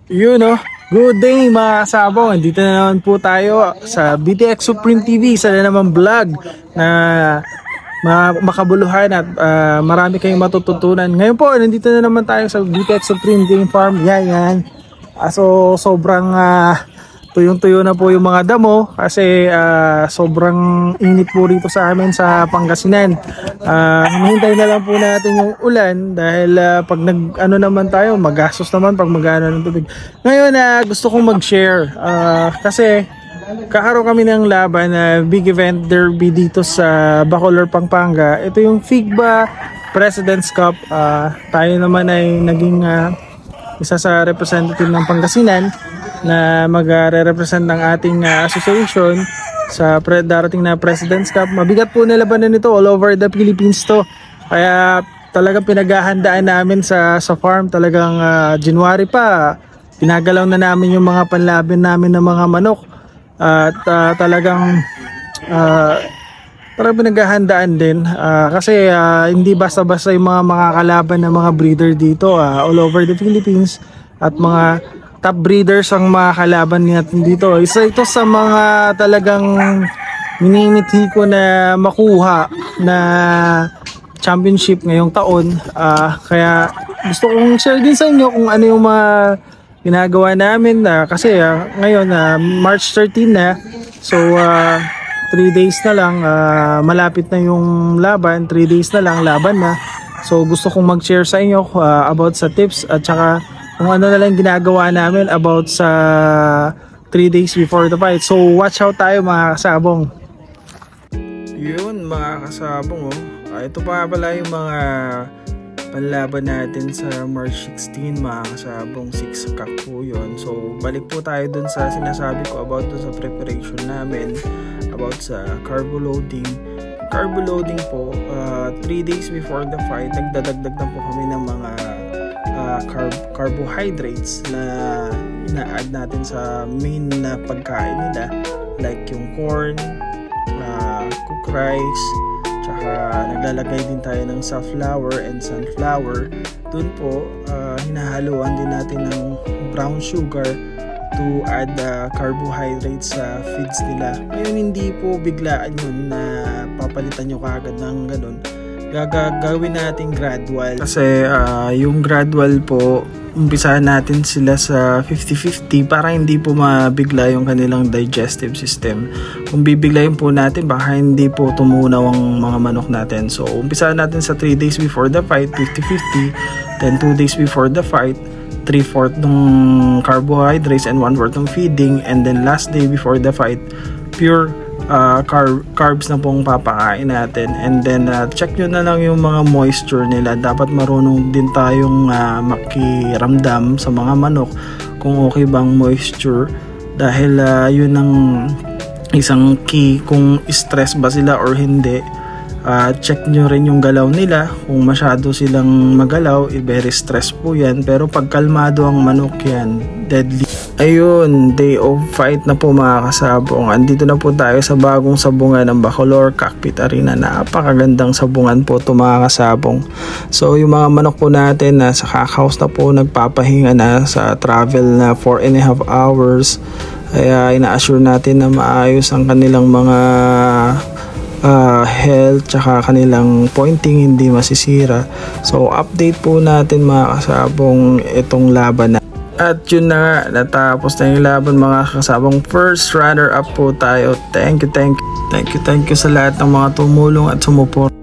Yun oh, good day mga kasabong. Dito na naman po tayo sa BTX Supreme TV sa naman vlog na makabuluhan at marami kayong matututunan. Ngayon po, nandito na naman tayo sa BTX Supreme Game Farm. Yan. So sobrang tuyong-tuyo na po yung mga damo kasi sobrang init po rito sa amin sa Pangasinan. Hinihintay na lang po natin yung ulan dahil pag naman tayo, magastos naman pag mag-ano ng tubig. Ngayon gusto kong mag-share kasi kakaroon kami ng laban na big event derby dito sa Bacolor, Pampanga. Ito yung FIGBA President's Cup. Tayo naman ay naging isa sa representative ng Pangasinan na magre-represent ng ating association sa darating na President's Cup. Mabigat po na labanan nito, all over the Philippines to. Kaya talagang pinaghahandaan namin sa farm. Talagang January pa, pinagalaw na namin yung mga panlaban namin ng mga manok. At talagang pinaghahandaan din kasi hindi basta-basta yung mga makakalaban ng mga breeder dito all over the Philippines at mga top breeders ang makakalaban natin dito. Isa ito sa mga talagang minimithi ko na makuha na championship ngayong taon. Kaya gusto kong share din sa inyo kung ano yung mga ginagawa namin kasi ngayon March 13 na. So 3 days na lang, malapit na yung laban, 3 days na lang laban na. So gusto kong mag-share sa inyo about sa tips at saka kung ano na lang ginagawa namin about sa 3 days before the fight. So watch out tayo mga kasabong. Yun mga kasabong ito pa pala yung mga panlaban natin sa March 16 mga kasabong, 6 o'clock po yun. So balik po tayo dun sa sinasabi ko about dun sa preparation namin about sa carbo loading. Carbo loading po 3 days before the fight, nagdadagdag na po kami ng mga carbohydrates na ina-add natin sa main na pagkain nila, like yung corn, cooked rice, tsaka naglalagay din tayo ng safflower and sunflower. Dun po hinahaluan din natin ng brown sugar to add carbohydrates sa feeds nila. Ngayon hindi po biglaan yun na papalitan nyo kagad ng ganun. Gagawin natin gradual kasi yung gradual po umpisahan natin sila sa 50-50 para hindi po mabigla yung kanilang digestive system. Kung bibiglayin po natin baka hindi po tumunaw ang mga manok natin. So umpisahan natin sa 3 days before the fight 50-50, then 2 days before the fight 3/4 ng carbohydrates and 1/4 ng feeding, and then last day before the fight pure carbs na pong papakain natin. And then check nyo na lang yung mga moisture nila. Dapat marunong din tayong makiramdam sa mga manok kung okay bang moisture, dahil yun ang isang key kung stress ba sila or hindi. Check nyo rin yung galaw nila. Kung masyado silang magalaw, very stress po yan. Pero pag kalmado ang manok yan, deadly. Ayun, day of fight na po mga kasabong. Andito na po tayo sa bagong sabungan ng Bacolor Cockpit Arena. Napakagandang sabungan po ito mga kasabong. So yung mga manok po natin sa cockhouse na po, nagpapahinga na sa travel na 4.5 hours. Kaya ina-assure natin na maayos ang kanilang mga health tsaka kanilang pointing hindi masisira. So update po natin mga kasabong itong laban na. At yun na nga, natapos na yung laban mga kasabong. First runner up po tayo. Thank you sa lahat ng mga tumulong at sumuport.